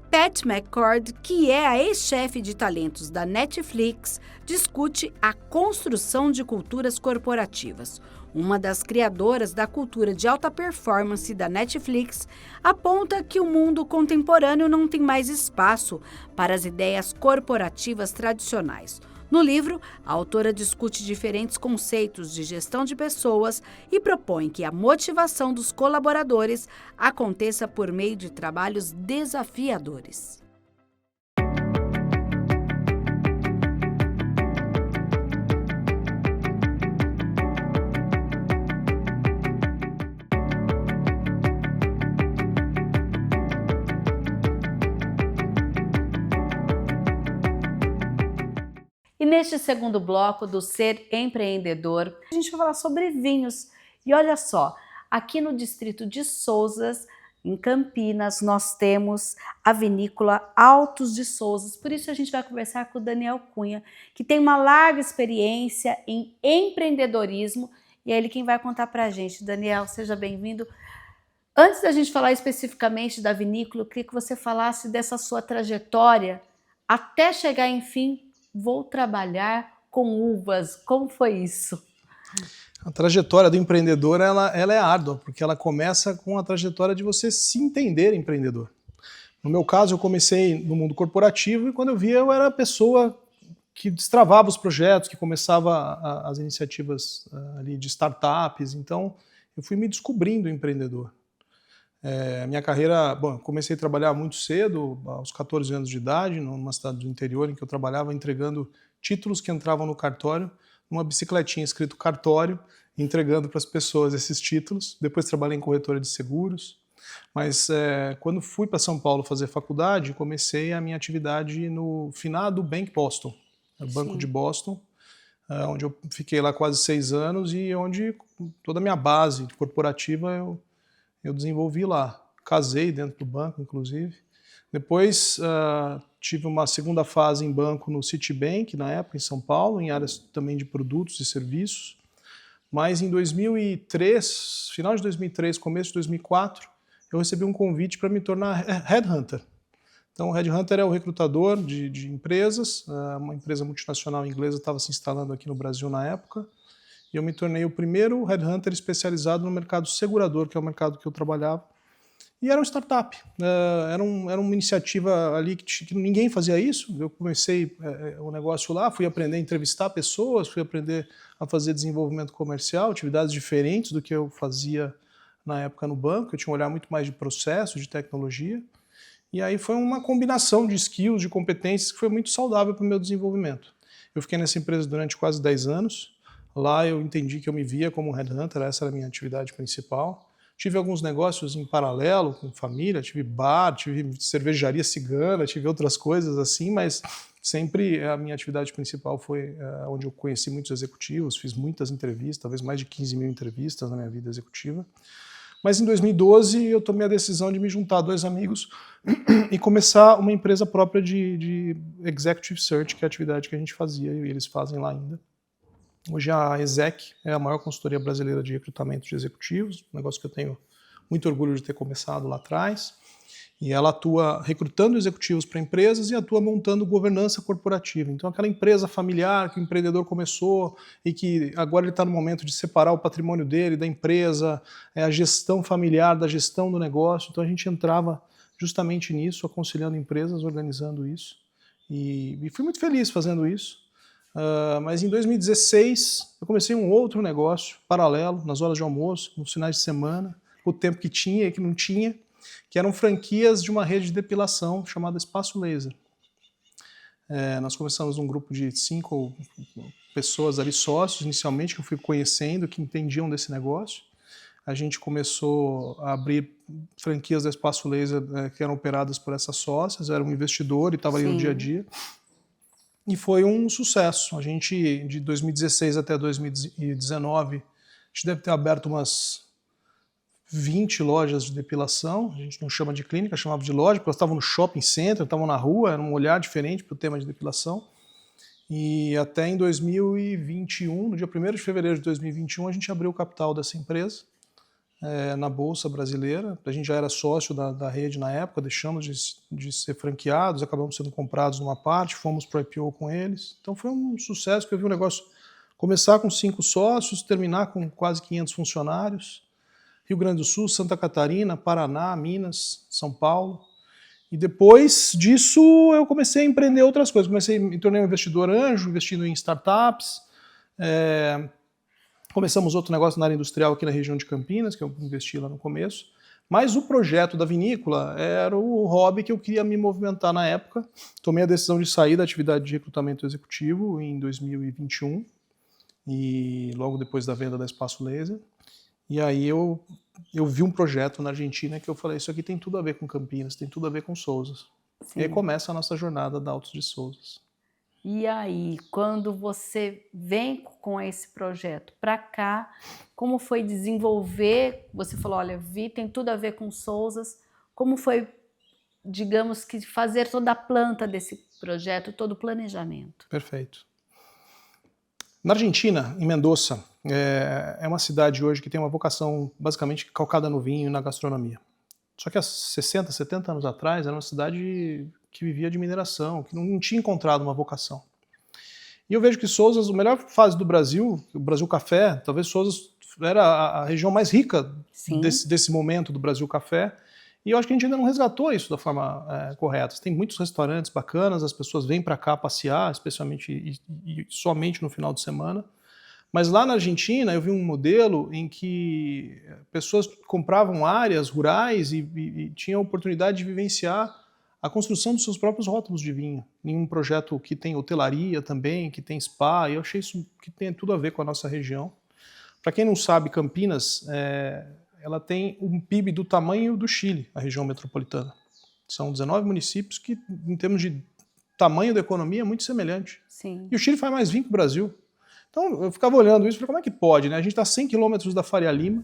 Pat McCord, que é a ex-chefe de talentos da Netflix, discute a construção de culturas corporativas. Uma das criadoras da cultura de alta performance da Netflix aponta que o mundo contemporâneo não tem mais espaço para as ideias corporativas tradicionais. No livro, a autora discute diferentes conceitos de gestão de pessoas e propõe que a motivação dos colaboradores aconteça por meio de trabalhos desafiadores. E neste segundo bloco do Ser Empreendedor, a gente vai falar sobre vinhos. E olha só, aqui no distrito de Sousas, em Campinas, nós temos a vinícola Altos de Sousas. Por isso a gente vai conversar com o Daniel Cunha, que tem uma larga experiência em empreendedorismo. E é ele quem vai contar para a gente. Daniel, seja bem-vindo. Antes da gente falar especificamente da vinícola, eu queria que você falasse dessa sua trajetória até chegar, enfim, vou trabalhar com uvas. Como foi isso? A trajetória do empreendedor ela é árdua, porque ela começa com a trajetória de você se entender empreendedor. No meu caso, eu comecei no mundo corporativo e quando eu via, eu era a pessoa que destravava os projetos, que começava as iniciativas ali de startups. Então, eu fui me descobrindo empreendedor. Minha carreira, bom, eu comecei a trabalhar muito cedo, aos 14 anos de idade, numa cidade do interior em que eu trabalhava entregando títulos que entravam no cartório, numa bicicletinha escrito cartório, entregando para as pessoas esses títulos. Depois trabalhei em corretora de seguros. Mas quando fui para São Paulo fazer faculdade, comecei a minha atividade no finado Bank Boston, o Banco de Sim. Boston, onde eu fiquei lá quase 6 anos e onde toda a minha base corporativa eu desenvolvi lá. Casei dentro do banco, inclusive. Depois tive uma segunda fase em banco no Citibank, na época, em São Paulo, em áreas também de produtos e serviços. Mas em 2003, final de 2003, começo de 2004, eu recebi um convite para me tornar headhunter. Então, o headhunter é o recrutador de empresas. Uma empresa multinacional inglesa estava se instalando aqui no Brasil na época. E eu me tornei o primeiro headhunter especializado no mercado segurador, que é o mercado que eu trabalhava. E era uma startup, era uma iniciativa ali que ninguém fazia isso. Eu comecei o negócio lá, fui aprender a entrevistar pessoas, fui aprender a fazer desenvolvimento comercial, atividades diferentes do que eu fazia na época no banco. Eu tinha um olhar muito mais de processo, de tecnologia. E aí foi uma combinação de skills, de competências que foi muito saudável para o meu desenvolvimento. Eu fiquei nessa empresa durante quase 10 anos. Lá eu entendi que eu me via como um headhunter, essa era a minha atividade principal. Tive alguns negócios em paralelo com família, tive bar, tive cervejaria cigana, tive outras coisas assim, mas sempre a minha atividade principal foi onde eu conheci muitos executivos, fiz muitas entrevistas, talvez mais de 15 mil entrevistas na minha vida executiva. Mas em 2012 eu tomei a decisão de me juntar a 2 amigos e começar uma empresa própria de Executive Search, que é a atividade que a gente fazia e eles fazem lá ainda. Hoje a Exec é a maior consultoria brasileira de recrutamento de executivos, um negócio que eu tenho muito orgulho de ter começado lá atrás. E ela atua recrutando executivos para empresas e atua montando governança corporativa. Então, aquela empresa familiar que o empreendedor começou e que agora ele está no momento de separar o patrimônio dele da empresa, a gestão familiar da gestão do negócio. Então, a gente entrava justamente nisso, aconselhando empresas, organizando isso. E fui muito feliz fazendo isso. Mas em 2016 eu comecei um outro negócio paralelo, nas horas de almoço, nos finais de semana, o tempo que tinha e que não tinha, que eram franquias de uma rede de depilação chamada Espaço Laser. Nós começamos um grupo de 5 pessoas ali, sócios inicialmente, que eu fui conhecendo, que entendiam desse negócio. A gente começou a abrir franquias da Espaço Laser que eram operadas por essas sócias, era um investidor e estava ali no dia a dia. E foi um sucesso. A gente, de 2016 até 2019, a gente deve ter aberto umas 20 lojas de depilação. A gente não chama de clínica, chamava de loja, porque elas estavam no shopping center, estavam na rua, era um olhar diferente para o tema de depilação. E até em 2021, no dia 1º de fevereiro de 2021, a gente abriu o capital dessa empresa na Bolsa Brasileira. A gente já era sócio da rede na época, deixamos de ser franqueados, acabamos sendo comprados numa parte, fomos para o IPO com eles. Então foi um sucesso, que eu vi o negócio começar com 5 sócios, terminar com quase 500 funcionários. Rio Grande do Sul, Santa Catarina, Paraná, Minas, São Paulo. E depois disso eu comecei a empreender outras coisas. Me tornei um investidor anjo, investindo em startups. Começamos outro negócio na área industrial aqui na região de Campinas, que eu investi lá no começo. Mas o projeto da vinícola era o hobby que eu queria me movimentar na época. Tomei a decisão de sair da atividade de recrutamento executivo em 2021, e logo depois da venda da Espaço Laser. E aí eu vi um projeto na Argentina que eu falei, isso aqui tem tudo a ver com Campinas, tem tudo a ver com Sousas. Sim. E aí começa a nossa jornada da Autos de Sousas. E aí, quando você vem com esse projeto para cá, como foi desenvolver? Você falou, olha, tem tudo a ver com Sousas. Como foi, digamos que, fazer toda a planta desse projeto, todo o planejamento? Perfeito. Na Argentina, em Mendoza, é uma cidade hoje que tem uma vocação basicamente calcada no vinho e na gastronomia. Só que há 60, 70 anos atrás era uma cidade que vivia de mineração, que não tinha encontrado uma vocação. E eu vejo que Sousas, a melhor fase do Brasil, o Brasil Café, talvez Sousas era a região mais rica desse momento do Brasil Café, e eu acho que a gente ainda não resgatou isso da forma correta. Tem muitos restaurantes bacanas, as pessoas vêm para cá passear, especialmente e somente no final de semana. Mas lá na Argentina eu vi um modelo em que pessoas compravam áreas rurais e tinham a oportunidade de vivenciar a construção dos seus próprios rótulos de vinho, em um projeto que tem hotelaria também, que tem spa, e eu achei isso que tem tudo a ver com a nossa região. Para quem não sabe, Campinas ela tem um PIB do tamanho do Chile, a região metropolitana. São 19 municípios que, em termos de tamanho da economia, é muito semelhante. Sim. E o Chile faz mais vinho que o Brasil. Então, eu ficava olhando isso e falei, como é que pode, né? A gente está a 100 quilômetros da Faria Lima,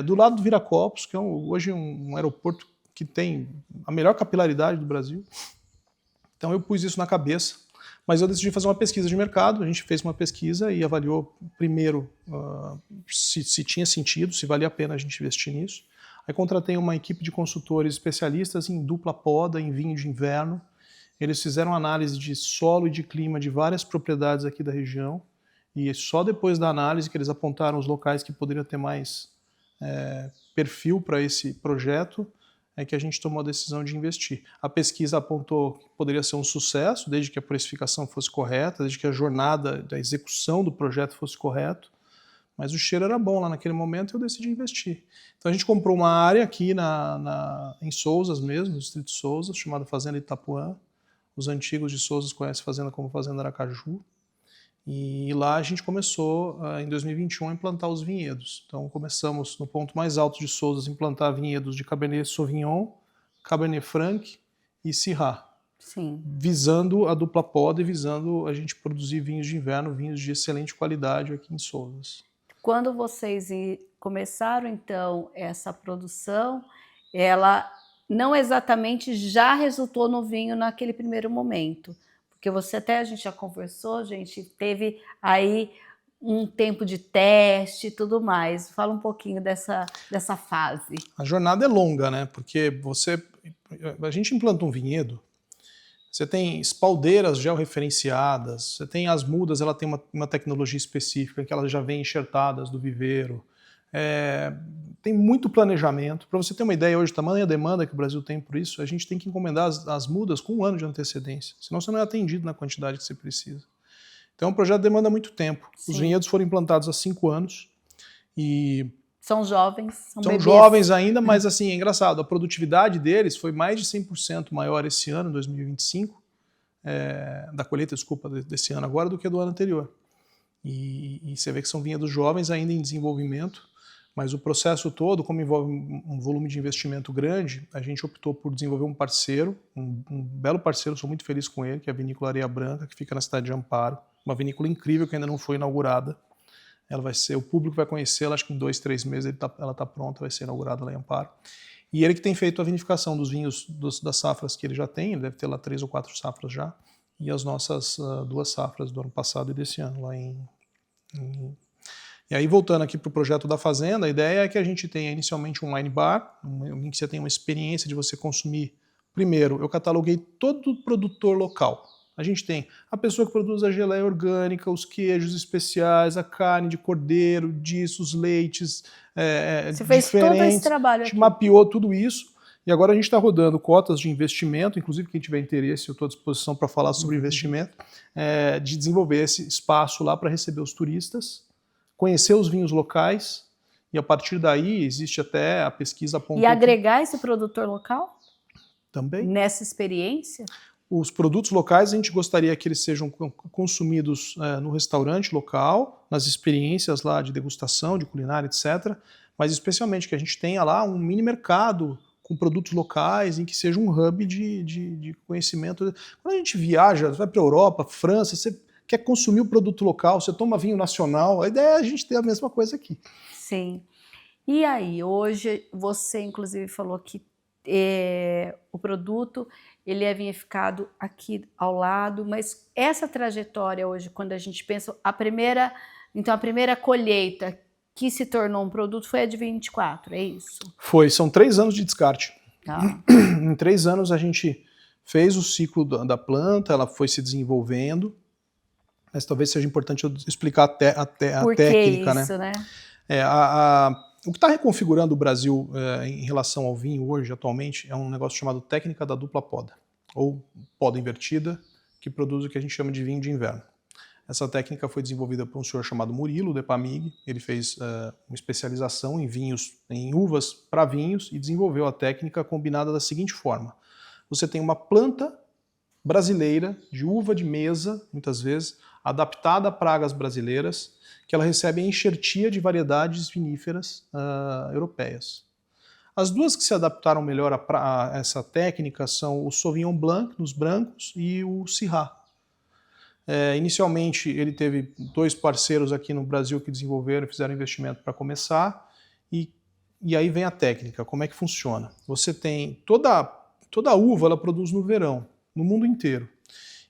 do lado do Viracopos, que é hoje um aeroporto que tem a melhor capilaridade do Brasil. Então, eu pus isso na cabeça. Mas eu decidi fazer uma pesquisa de mercado, a gente fez uma pesquisa e avaliou primeiro se tinha sentido, se valia a pena a gente investir nisso. Aí contratei uma equipe de consultores especialistas em dupla poda, em vinho de inverno. Eles fizeram análise de solo e de clima de várias propriedades aqui da região e só depois da análise que eles apontaram os locais que poderiam ter mais perfil para esse projeto, é que a gente tomou a decisão de investir. A pesquisa apontou que poderia ser um sucesso, desde que a precificação fosse correta, desde que a jornada da execução do projeto fosse correta, mas o cheiro era bom lá naquele momento e eu decidi investir. Então a gente comprou uma área aqui em Sousas mesmo, no distrito de Sousas, chamada Fazenda Itapuã. Os antigos de Sousas conhecem a fazenda como Fazenda Aracaju. E lá a gente começou, em 2021, a implantar os vinhedos. Então começamos no ponto mais alto de Sousas, implantar vinhedos de Cabernet Sauvignon, Cabernet Franc e Syrah. Sim. Visando a dupla poda e visando a gente produzir vinhos de inverno, vinhos de excelente qualidade aqui em Sousas. Quando vocês começaram, então, essa produção, ela não exatamente já resultou no vinho naquele primeiro momento. Porque a gente já conversou, gente, teve aí um tempo de teste e tudo mais. Fala um pouquinho dessa fase. A jornada é longa, né? Porque a gente implanta um vinhedo, você tem espaldeiras georreferenciadas, você tem as mudas, ela tem uma tecnologia específica que elas já vêm enxertadas do viveiro. Tem muito planejamento. Para você ter uma ideia hoje, tamanha demanda que o Brasil tem por isso, a gente tem que encomendar as mudas com 1 ano de antecedência, senão você não é atendido na quantidade que você precisa. Então o projeto demanda muito tempo. Sim. Os vinhedos foram implantados há 5 anos e são jovens, são bebês. Jovens ainda, mas assim, é engraçado, a produtividade deles foi mais de 100% maior esse ano, 2025, da colheita, desculpa, desse ano agora, do que do ano anterior. E você vê que são vinhedos jovens ainda em desenvolvimento, mas o processo todo, como envolve um volume de investimento grande, a gente optou por desenvolver um parceiro, um belo parceiro, sou muito feliz com ele, que é a Vinícola Areia Branca, que fica na cidade de Amparo, uma vinícola incrível que ainda não foi inaugurada. O público vai conhecê-la, acho que em 2, 3 meses ela está pronta, vai ser inaugurada lá em Amparo. E ele que tem feito a vinificação dos vinhos das safras que ele já tem, ele deve ter lá 3 ou 4 safras já, e as nossas 2 safras do ano passado e desse ano lá E aí, voltando aqui para o projeto da Fazenda, a ideia é que a gente tenha inicialmente um wine bar, em que você tenha uma experiência de você consumir. Primeiro, eu cataloguei todo produtor local. A gente tem a pessoa que produz a geleia orgânica, os queijos especiais, a carne de cordeiro, os leites Você fez todo esse trabalho a gente aqui. mapeou tudo isso. E agora a gente está rodando cotas de investimento, inclusive quem tiver interesse, eu estou à disposição para falar sobre investimento, de desenvolver esse espaço lá para receber os turistas, conhecer os vinhos locais, e a partir daí existe até a pesquisa apontou. E agregar esse produtor local? Também. Nessa experiência? Os produtos locais a gente gostaria que eles sejam consumidos no restaurante local, nas experiências lá de degustação, de culinária, etc. Mas especialmente que a gente tenha lá um mini mercado com produtos locais, em que seja um hub de conhecimento. Quando a gente viaja, vai para a Europa, França, você quer consumir o produto local, você toma vinho nacional, a ideia é a gente ter a mesma coisa aqui. Sim. E aí, hoje você inclusive falou que o produto ele é vinificado aqui ao lado, mas essa trajetória hoje, quando a gente pensa, a primeira colheita que se tornou um produto foi a de 24, é isso? São 3 anos de descarte. Tá. Em 3 anos a gente fez o ciclo da planta, ela foi se desenvolvendo, mas talvez seja importante eu explicar a técnica, isso, né? O que está reconfigurando o Brasil em relação ao vinho hoje, atualmente, é um negócio chamado técnica da dupla poda, ou poda invertida, que produz o que a gente chama de vinho de inverno. Essa técnica foi desenvolvida por um senhor chamado Murilo Depamig. Ele fez uma especialização em uvas para vinhos e desenvolveu a técnica combinada da seguinte forma. Você tem uma planta brasileira, de uva de mesa, muitas vezes, adaptada a pragas brasileiras, que ela recebe a enxertia de variedades viníferas europeias. As duas que se adaptaram melhor a essa técnica são o Sauvignon Blanc, nos brancos, e o Syrah. Inicialmente, ele teve 2 parceiros aqui no Brasil que desenvolveram e fizeram investimento para começar, e aí vem a técnica, como é que funciona. Você tem toda a uva, ela produz no verão, no mundo inteiro.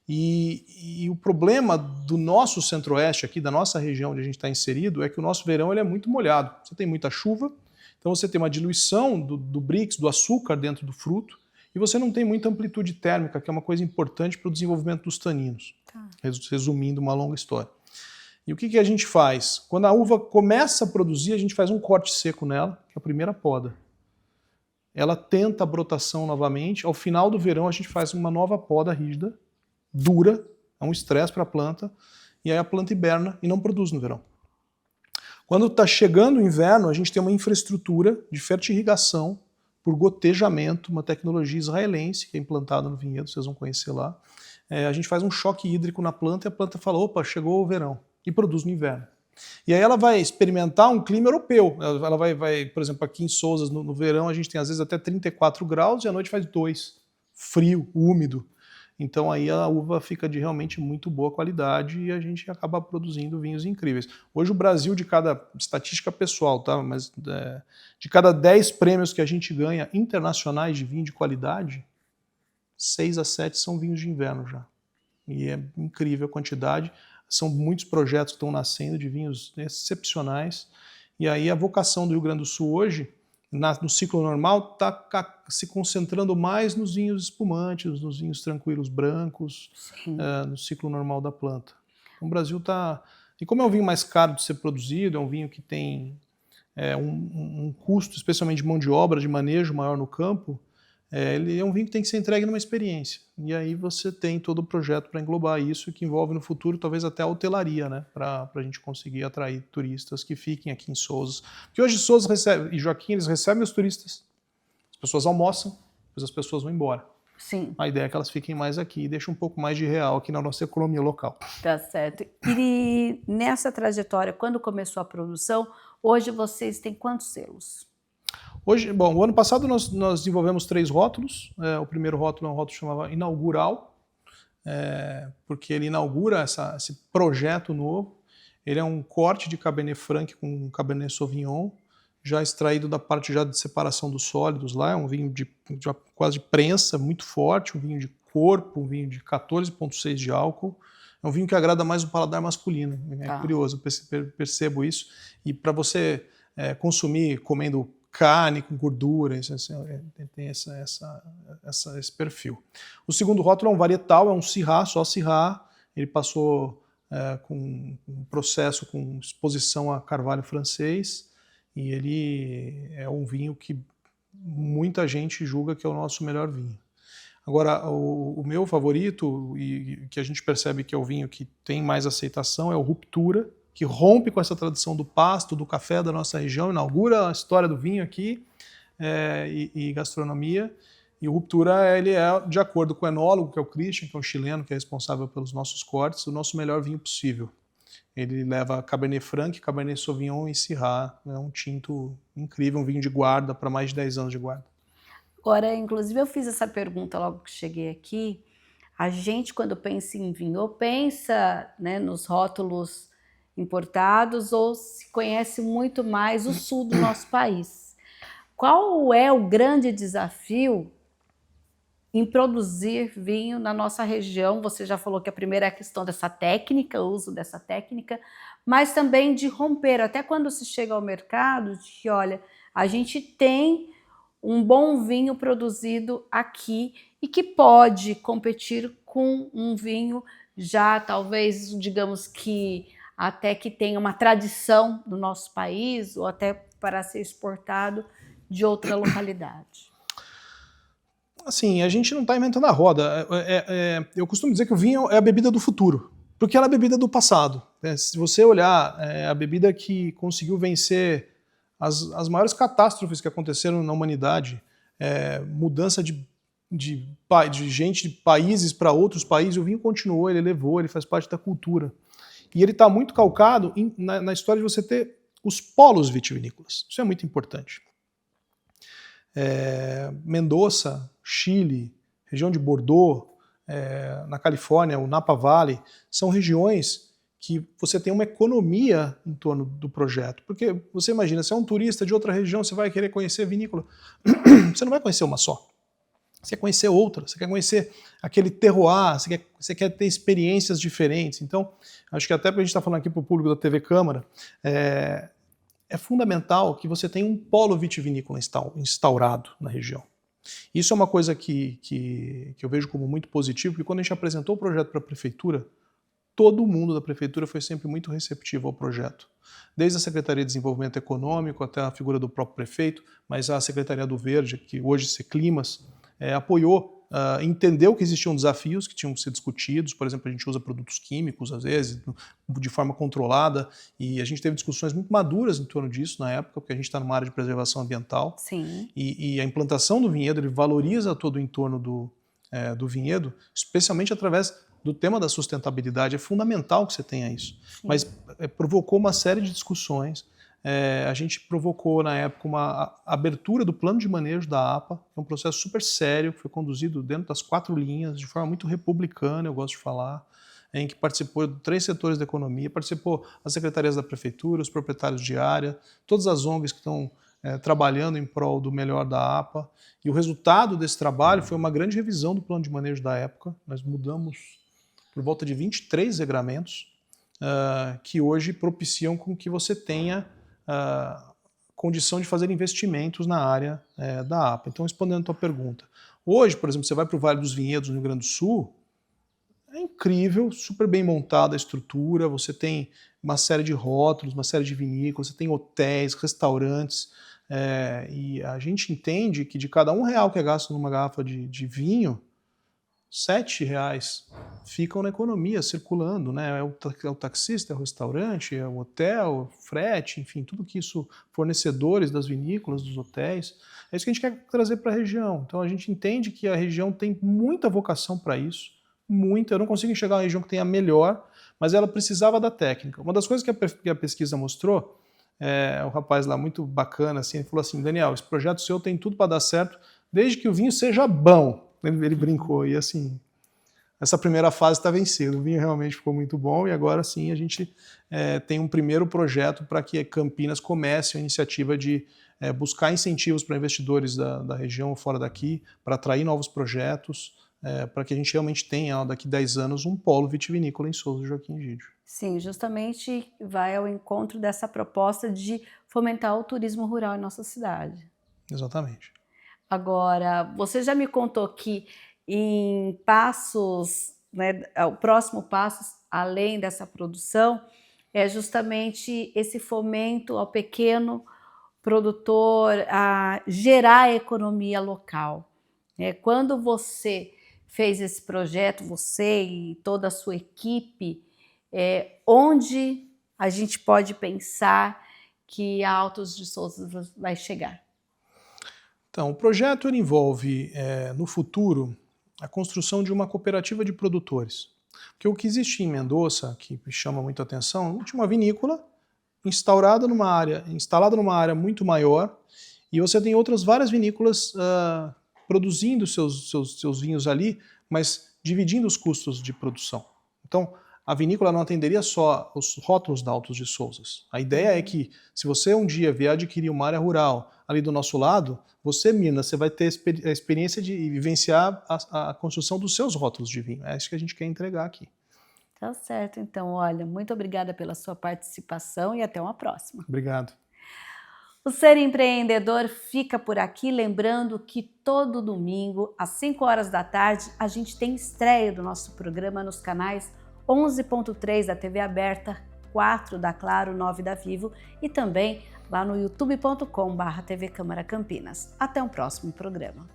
E o problema do nosso centro-oeste aqui, da nossa região onde a gente está inserido, é que o nosso verão ele é muito molhado. Você tem muita chuva, então você tem uma diluição do Brix, do açúcar dentro do fruto, e você não tem muita amplitude térmica, que é uma coisa importante para o desenvolvimento dos taninos. Tá. Resumindo uma longa história. E o que a gente faz? Quando a uva começa a produzir, a gente faz um corte seco nela, que é a primeira poda. Ela tenta a brotação novamente, ao final do verão a gente faz uma nova poda rígida, dura, é um estresse para a planta, e aí a planta hiberna e não produz no verão. Quando está chegando o inverno, a gente tem uma infraestrutura de fertirrigação por gotejamento, uma tecnologia israelense que é implantada no vinhedo, vocês vão conhecer lá. A gente faz um choque hídrico na planta e a planta fala, opa, chegou o verão, e produz no inverno. E aí ela vai experimentar um clima europeu. Ela vai por exemplo, aqui em Sousas, no verão, a gente tem às vezes até 34 graus e à noite faz 2, frio, úmido. Então aí a uva fica de realmente muito boa qualidade e a gente acaba produzindo vinhos incríveis. Hoje o Brasil, de cada estatística pessoal, tá? Mas de cada 10 prêmios que a gente ganha internacionais de vinho de qualidade, 6 a 7 são vinhos de inverno já. E é incrível a quantidade. São muitos projetos que estão nascendo de vinhos excepcionais. E aí a vocação do Rio Grande do Sul hoje, no ciclo normal, está se concentrando mais nos vinhos espumantes, nos vinhos tranquilos brancos, no ciclo normal da planta. Então, o Brasil está... E como é um vinho mais caro de ser produzido, é um vinho que tem um custo, especialmente de mão de obra, de manejo maior no campo, ele é um vinho que tem que ser entregue numa experiência. E aí você tem todo o projeto para englobar isso, que envolve no futuro talvez até a hotelaria, né? Para a gente conseguir atrair turistas que fiquem aqui em Sousas. Porque hoje Sousas recebe, e Joaquim, eles recebem os turistas, as pessoas almoçam, depois as pessoas vão embora. Sim. A ideia é que elas fiquem mais aqui e deixem um pouco mais de real aqui na nossa economia local. Tá certo. E nessa trajetória, quando começou a produção, hoje vocês têm quantos selos? Hoje, bom, o ano passado nós desenvolvemos 3 rótulos. O primeiro rótulo é um rótulo que chamava Inaugural, porque ele inaugura esse projeto novo. Ele é um corte de Cabernet Franc com Cabernet Sauvignon, já extraído da parte já de separação dos sólidos lá. É um vinho quase de prensa, muito forte, um vinho de corpo, um vinho de 14,6 de álcool. É um vinho que agrada mais o paladar masculino. É curioso, eu percebo isso. E para você consumir comendo carne com gordura, tem esse perfil. O segundo rótulo é um varietal, é um Syrah, só Syrah. Ele passou com um processo com exposição a carvalho francês e ele é um vinho que muita gente julga que é o nosso melhor vinho. Agora, o meu favorito, e que a gente percebe que é o vinho que tem mais aceitação, é o Ruptura, que rompe com essa tradição do pasto, do café da nossa região, inaugura a história do vinho aqui e gastronomia. E o Ruptura, ele é, de acordo com o enólogo, que é o Christian, que é um chileno, que é responsável pelos nossos cortes, o nosso melhor vinho possível. Ele leva Cabernet Franc, Cabernet Sauvignon e Syrah. É um tinto incrível, um vinho de guarda, para mais de 10 anos de guarda. Agora, inclusive, eu fiz essa pergunta logo que cheguei aqui. A gente, quando pensa em vinho, pensa, né, nos rótulos importados ou se conhece muito mais o sul do nosso país. Qual é o grande desafio em produzir vinho na nossa região? Você já falou que a primeira é a questão dessa técnica, o uso dessa técnica, mas também de romper, até quando se chega ao mercado, de que, olha, a gente tem um bom vinho produzido aqui e que pode competir com um vinho já, talvez, digamos que até que tenha uma tradição no nosso país ou até para ser exportado de outra localidade. Assim, a gente não está inventando a roda. Eu costumo dizer que o vinho é a bebida do futuro, porque ela é a bebida do passado. Se você olhar, a bebida que conseguiu vencer as maiores catástrofes que aconteceram na humanidade, mudança de de gente de países para outros países, o vinho continuou, ele levou, ele faz parte da cultura. E ele está muito calcado na história de você ter os polos vitivinícolas. Isso é muito importante. Mendoza, Chile, região de Bordeaux, na Califórnia, o Napa Valley, são regiões que você tem uma economia em torno do projeto. Porque você imagina, se é um turista de outra região, você vai querer conhecer vinícola, você não vai conhecer uma só. Você quer conhecer outra, você quer conhecer aquele terroir, você quer ter experiências diferentes. Então, acho que até porque a gente está falando aqui para o público da TV Câmara, é fundamental que você tenha um polo vitivinícola instaurado na região. Isso é uma coisa que eu vejo como muito positivo, porque quando a gente apresentou o projeto para a prefeitura, todo mundo da prefeitura foi sempre muito receptivo ao projeto. Desde a Secretaria de Desenvolvimento Econômico até a figura do próprio prefeito, mas a Secretaria do Verde, que hoje se Climas, apoiou, entendeu que existiam desafios que tinham que ser discutidos. Por exemplo, a gente usa produtos químicos, às vezes, de forma controlada, e a gente teve discussões muito maduras em torno disso na época, porque a gente está numa área de preservação ambiental. Sim. E a implantação do vinhedo, ele valoriza todo o entorno do vinhedo, especialmente através do tema da sustentabilidade. É fundamental que você tenha isso. Sim. Mas provocou uma série de discussões. A gente provocou, na época, uma abertura do plano de manejo da APA, que é um processo super sério, que foi conduzido dentro das 4 linhas, de forma muito republicana, eu gosto de falar, em que participou de 3 setores da economia, participou as secretarias da prefeitura, os proprietários de área, todas as ONGs que estão trabalhando em prol do melhor da APA. E o resultado desse trabalho foi uma grande revisão do plano de manejo da época. Nós mudamos por volta de 23 regramentos, que hoje propiciam com que você tenha condição de fazer investimentos na área da APA. Então, respondendo a tua pergunta, hoje, por exemplo, você vai para o Vale dos Vinhedos, no Rio Grande do Sul, é incrível, super bem montada a estrutura, você tem uma série de rótulos, uma série de vinícolas, você tem hotéis, restaurantes, e a gente entende que de cada R$1 que é gasto numa garrafa de vinho, R$7 ficam na economia, circulando, né? É o taxista, é o restaurante, é o hotel, frete, enfim, tudo que isso, fornecedores das vinícolas, dos hotéis, é isso que a gente quer trazer para a região. Então a gente entende que a região tem muita vocação para isso, muita. Eu não consigo enxergar uma região que tenha melhor, mas ela precisava da técnica. Uma das coisas que a pesquisa mostrou, o rapaz lá muito bacana, assim, ele falou assim: Daniel, esse projeto seu tem tudo para dar certo, desde que o vinho seja bom. Ele brincou, e assim, essa primeira fase está vencida, o vinho realmente ficou muito bom, e agora sim a gente tem um primeiro projeto para que Campinas comece a iniciativa de buscar incentivos para investidores da região ou fora daqui, para atrair novos projetos, para que a gente realmente tenha, daqui 10 anos, um polo vitivinícola em Souza Joaquim Egídio. Sim, justamente vai ao encontro dessa proposta de fomentar o turismo rural em nossa cidade. Exatamente. Agora, você já me contou que em passos, né, o próximo passo, além dessa produção, é justamente esse fomento ao pequeno produtor, a gerar a economia local. Quando você fez esse projeto, você e toda a sua equipe, onde a gente pode pensar que a Altos de Souza vai chegar? Então, o projeto ele envolve, no futuro, a construção de uma cooperativa de produtores. Porque o que existe em Mendoza, que me chama muito a atenção, é uma vinícola instalada numa área muito maior, e você tem outras várias vinícolas produzindo seus vinhos ali, mas dividindo os custos de produção. Então, a vinícola não atenderia só os rótulos da Altos de Souza. A ideia é que, se você um dia vier adquirir uma área rural ali do nosso lado, você, Mirna, você vai ter a experiência de vivenciar a construção dos seus rótulos de vinho. É isso que a gente quer entregar aqui. Tá certo, então, olha, muito obrigada pela sua participação e até uma próxima. Obrigado. O Ser Empreendedor fica por aqui, lembrando que todo domingo, às 5 horas da tarde, a gente tem estreia do nosso programa nos canais 11.3 da TV aberta, 4 da Claro, 9 da Vivo e também lá no youtube.com/TV Câmara Campinas. Até um próximo programa.